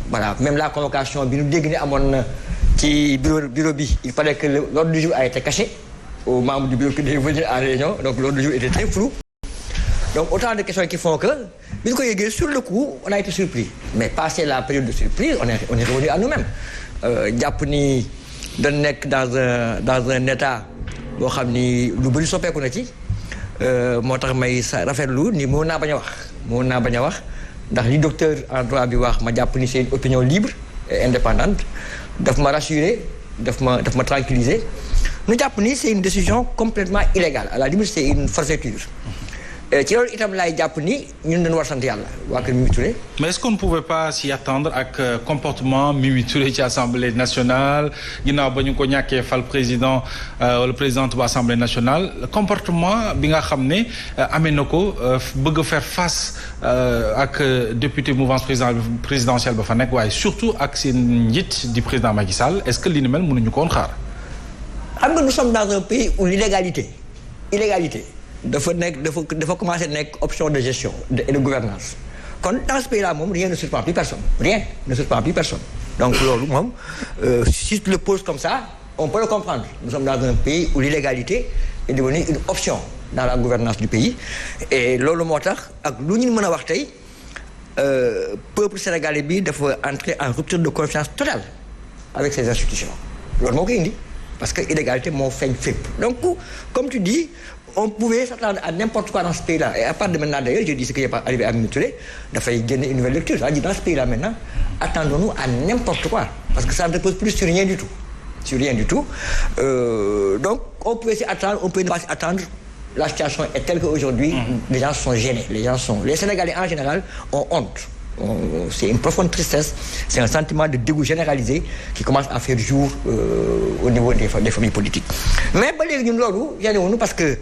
voilà même la convocation bi ñu dégg ne amoon na ci bureau bi il fallait que l'ordre du jour a été caché aux membres du bureau qui devaient venir à la réunion donc l'ordre du jour était très flou donc autant de questions qui font que bi ñu ko yëgee sur le coup on a été surpris mais passé la période de surprise on est revenu à nous-mêmes jàpp ni dañ nekk dans un état boo xam ni lu bëri soppeeku na ci moo tax may rafetlu ni mën naa bañ a wax ndax li docteur en droit bi wax ma jàpp ni c'est une opinion libre et indépendante daf ma rassurer daf ma tranquilliser ñu jàpp ni c'est une décision complètement illégale à la limite c'est une forfaiture ci loolu itam laay jàpp ni ñun dañu war sant yàlla waa kër Mimi Touré. mais est-ce qu'on ne pouvait pas s'y attendre ak comportement Mimi Touré ci assemblée nationale ginnaaw ba ñu ko ñàkkee fal président wala présidente bu assemblée nationale comportement bi nga xam ne amee na ko bëgg a faire face ak député mouvance présidentielle ba fa nekk waaye surtout ak seen njiit di président Macky Sall est-ce que li ni mel mënuñu ko woon xaar. xam nga nous sommes dans un pays où l'illégalité dafa commencer nekk option de gestion et de gouvernance kon dans ce pays-là moom rien ne surprend plus personne donc loolu moom si tu le poses comme ça on peut le comprendre nous sommes dans un pays où l'illégalité est devenue une option dans la gouvernance du pays et loolu moo tax ak lu ñu mën a wax tey peuple sénégalais bi dafa entrer en rupture de confiance totale avec ces institutions loolu moo koy indi parce que illégalité moo feeñ fépp donc comme tu dis on pouvait s'attendre à n'importe quoi dans ce pays-là et à part de maintenant d'ailleurs je dis ce qui est arrivé à Mimi Touré dafay génne une nouvelle lecture c'est-à-dire dans ce pays-là maintenant attendons-nous à n'importe quoi parce que ça ne repose plus sur rien du tout donc on pouvait s'y attendre on pouvait ne pas s'y attendre la situation est telle qu'aujourd'hui les gens sont gênés les Sénégalais en général ont honte c'est une profonde tristesse c'est un sentiment de dégoût généralisé qui commence à faire jour au niveau des familles politiques mais ba léegi ñun loolu yanewuñu parce que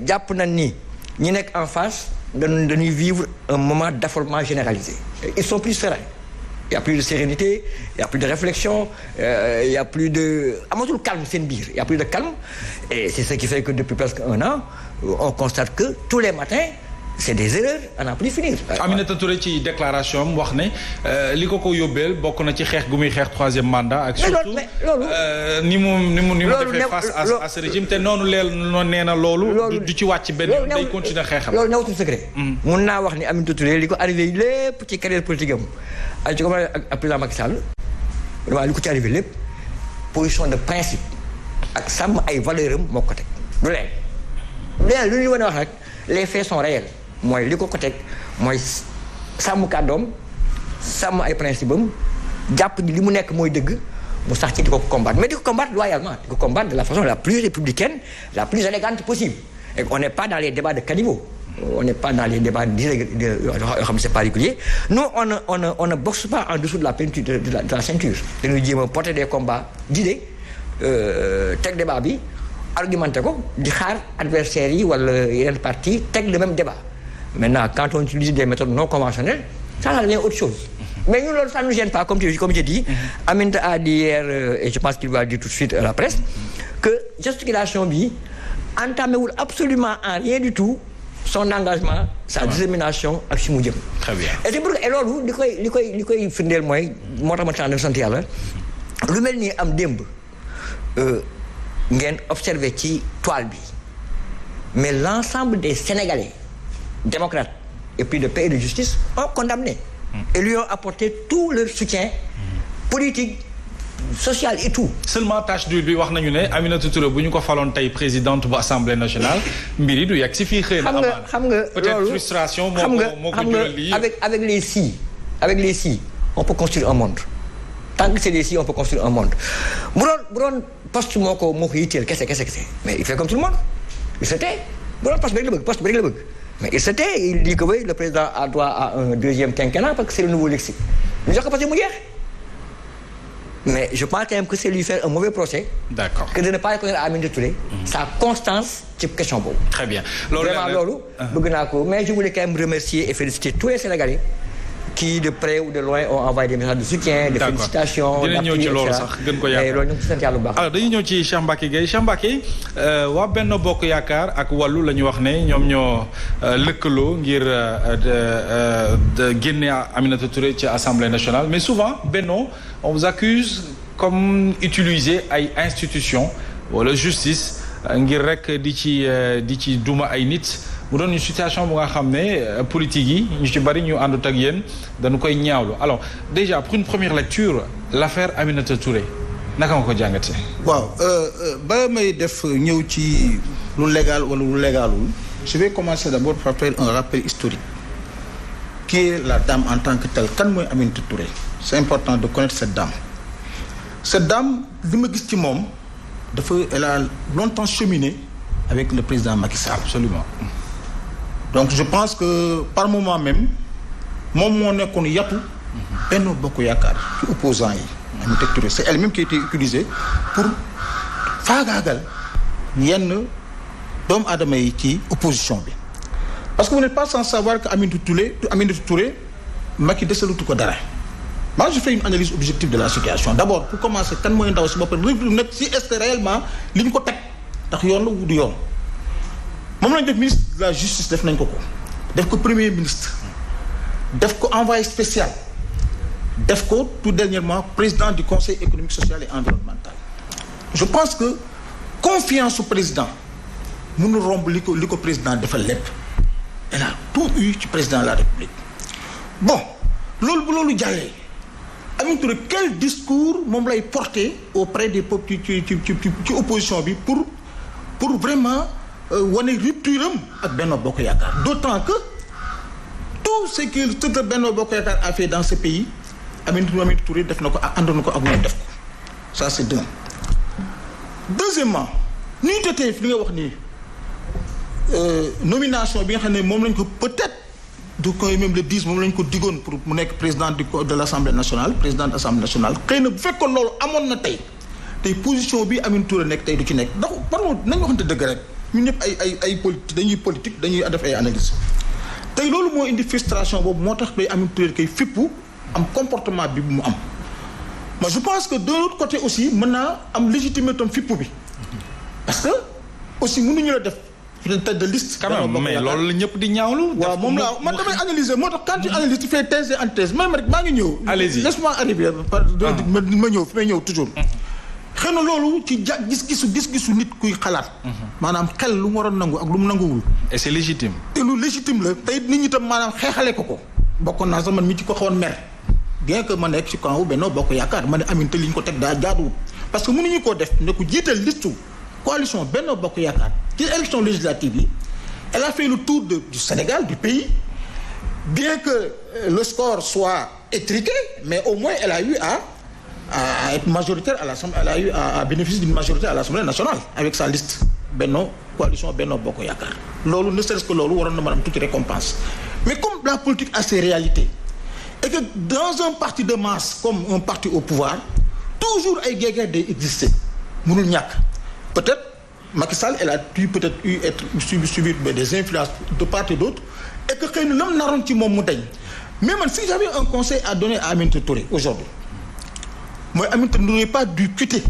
jàpp nañ ni ñi nekk en face dañuy vivre un moment d'affolement généralisé ils sont plus sereins il y a plus de sérénité il y a plus de réflexion il y a plus de amatul calme seen biir il y a plus de calme et c'est ce qui fait que depuis presque un an on constate que tous les matins c'est des erreurs à n'en plus finir. Aminata Touré ci déclaration am wax ne li ko yóbbeel bokk na ci xeex gu muy xeex troisième mandat. ak surtout ni mu defee face à ce régime te noonu nee na loolu. du ci wàcc benn day continuer xeexam. loolu newatul secret. mun naa wax ni Aminata Touré li ko arrivé lépp ci carrière politique am ay ci commencé ak président Macky Sall vraiment li ko ci arrivé lépp position de principe ak sàmm ay valeurs am moo ko teg du leen lu ñu mën a wax rek les faits sont réels. mooy li ko teg mooy sàmm kàddoom sàmm ay principe am jàpp ni li mu nekk mooy dëgg mu sax ci di ko combattre mais di ko combattre loyalement di ko combattre de la façon la plus républicaine la plus élégante possible et on n'est pas dans les débats de caniveau on n'est pas dans les débats yoo xam ne c'est pas régulier nous on ne boxe pas en dessous de la peinture de la ceinture dañuy jéem a porter des combats d'idées teg débat bi argumenté ko di xaar adversaires yi wala yeneen partis teg le même débat maintenant quand on utilise des méthodes non conventionnelles ça devient autre chose mais ñun loolu ça ne nous gêne pas comme j'ai dit Aminata a dit hier et je pense qu'il va dire tout de suite à la presse que gesticulation bi entamé wul absolument en rien du tout son engagement sa détermination ak si mu jëm. Très bien. et c'est pour que et loolu li koy firndeel mooy moo tax ma tànn sant yàlla lu mel ni am démb ngeen observé ci toile bi mais l'ensemble des Sénégalais démocrates et puis de paix et de justice ont condamné et lui ont apporté tout leur soutien politique social et tout. Seulement tâche d'huile bi wax nañu ne Aminata Touré bu ñu ko faloon tey présidente bu assemblée nationale mbir yi du yegg si fii xëy na amaana. xam nga peut-être frustration moo ko jural lii avec les si on peut construire un monde tant que c'est des si on peut construire un monde bu doon poste moo ko yitteel kese mais il fait comme tout le monde il se tait bu doon poste bi rek la bëgg mais il se tait il dit que oui le président a droit à un deuxième quinquennat parce que c'est le nouveau lexique ñu jox ko parce que mu jeex mais je pense quand même que c'est lui faire un mauvais procès. D'accord. Que de ne pas reconnaître à Aminata Touré sa constance ci question boobu. Très bien vraiment loolu bëgg naa ko mais je voulais quand même remercier et féliciter tous les Sénégalais qui de près ou de loin ont envoyé des messages de soutien, de félicitations. dinañ ñëw ci loolu sax gën ko yaakaar loolu ñu ngi ci sant yàlla bu baax. alors dañuy ñëw ci Cheikh Mbacké Gueye Cheikh Mbacké waa Benno Bokk Yaakaar ak wàllu la ñu wax ne ñoom ñoo lëkkaloo ngir de génne Aminata Touré ci Assemblée nationale mais souvent Benno on vous accuse comme utiliser ay institutions wala justice ngir rek di ci duma ay nit. mu doon une situation bu nga xam ne politique yi ñu ci bari ñu àndut ak yéen dañu koy ñaawlu alors déjà pour une première lecture l'affaire Aminata Touré naka nga ko jàngatee. waaw ba may def ñëw ci lu légal wala lu légalul je vais commencer d'abord par faire un rappel historique qui est la dame en tant que telle kan mooy Aminata Touré c'est important de connaître cette dame li ma gis ci moom elle a longtemps cheminé avec le président Macky Sall. Absolument. Donc je pense que par moment même moom moo nekkoon yatu Benno Bokk Yaakaar ci opposants yi Aminata Touré c'est elle-même qui a été utilisée pour faagaagal yenn doomu aadama yi ci opposition bi parce que vous n'êtes pas sans savoir que Aminata Touré Macky desalutu ko dara. Moi je fais une analyse objective de la situation d'abord pour commencer kan mooy ndaw si boppam nekk si est-ce que réellement li ñu ko teg ndax yoon la wu du yoon. moom lañ def ministre de la justice def nañ ko def ko premier ministre def ko envoyé spécial def ko tout dernièrement président du conseil économique social et environnemental je pense que confiance au président mënul romb li ko président defal lépp elle a tout eu ci président de la république bon loolu bu loolu jàllee Aminata Touré quel discours moom lay porter auprès des peuples ci opposition bi pour vraiment wane rupture am ak Benno Bokk Yaakaar d'autant que tout ce que Benno Bokk Yaakaar a fait dans ce pays Aminata Touré def na ko ak àndoon na ko ak ñoom def ko ça c'est d'un. Deuxièmement ni ñu tey li nga wax ni nomination bi nga xam ne moom lañ ko peut-être du koy même le 10 moom lañ ko digoon pour mu nekk président de l'Assemblée nationale président de l'Assemblée nationale xëy na bu fekkoon loolu amoon na tey position bi Aminata Touré nekk tey du ci nekk ndax pardon nañ waxante dëgg rek. ñun ñëpp ay politique dañuy def ay analyse tey loolu moo indi frustration boobu moo tax bay Aminata Touré kay fippu am comportement bi bu mu am mais je pense que de l'autre côté aussi mën naa am légitimité tam fippu bi parce que aussi mënuñu la def tête de liste. quand même mais loolu la ñëpp di ñaawlu. waaw moom laa man damay analyser moo tax quand tu analyses tu fais thèse et antithèse même rek maa ngi ñëw. allez-y laisse-moi arriver ma ñëw fi may ñëw toujours. xëy na loolu ci gis-gisu nit kuy xalaat. maanaam xel lu mu waroon nangu ak lu mu nanguwul. et c'est légitime. te lu légitime la tey nit ñi tam maanaam xeexale ko. bokkoon naa sax man mi ci ko xawoon mer bien que ma nekk ci camp wu Benno Bokk Yaakaar ma ne Aminata li ñu ko teg daa jaaduwul parce que mënuñu koo def ne ko jiital liste coalition Benno Bokk Yaakaar ci élection législative yi elle a fait le tour du Sénégal du pays bien que le score soit étriqué mais au moins elle a eu à être majoritaire à l'Assemblée, elle a eu à bénéficier d'une majorité à l'Assemblée nationale avec sa liste coalition Benno Bokk Yaakaar loolu ne serait-ce que loolu waroon na mën a am toute récompense mais comme la politique a ses réalités et que dans un parti de masse comme un parti au pouvoir toujours ay guerre day exister mënul ñàkk peut-être Macky Sall elle a pu peut-être subir des influences de part et d'autre et que xëy na lam naroon ci moom mu dañ mais man si j'avais un conseil à donner à Aminata Touré aujourd'hui mooy Aminata n'aurait pas dû quitter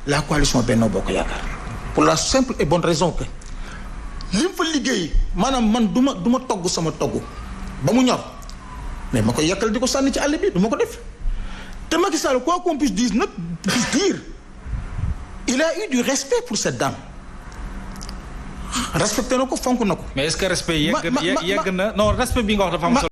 la coalition Benno Bokk Yaakaar pour la simple et bonne raison que li mu fa liggéey maanaam man du ma togg sama togg ba mu ñor mais ma koy yàkkal di ko sànni ci àll bi du ma ko def te Macky Sall quoi qu'on puisse dire il a eu du respect pour cette dame respecté na ko fonk na ko. mais est-ce que respect yegg na non respect bi nga wax dafa am solo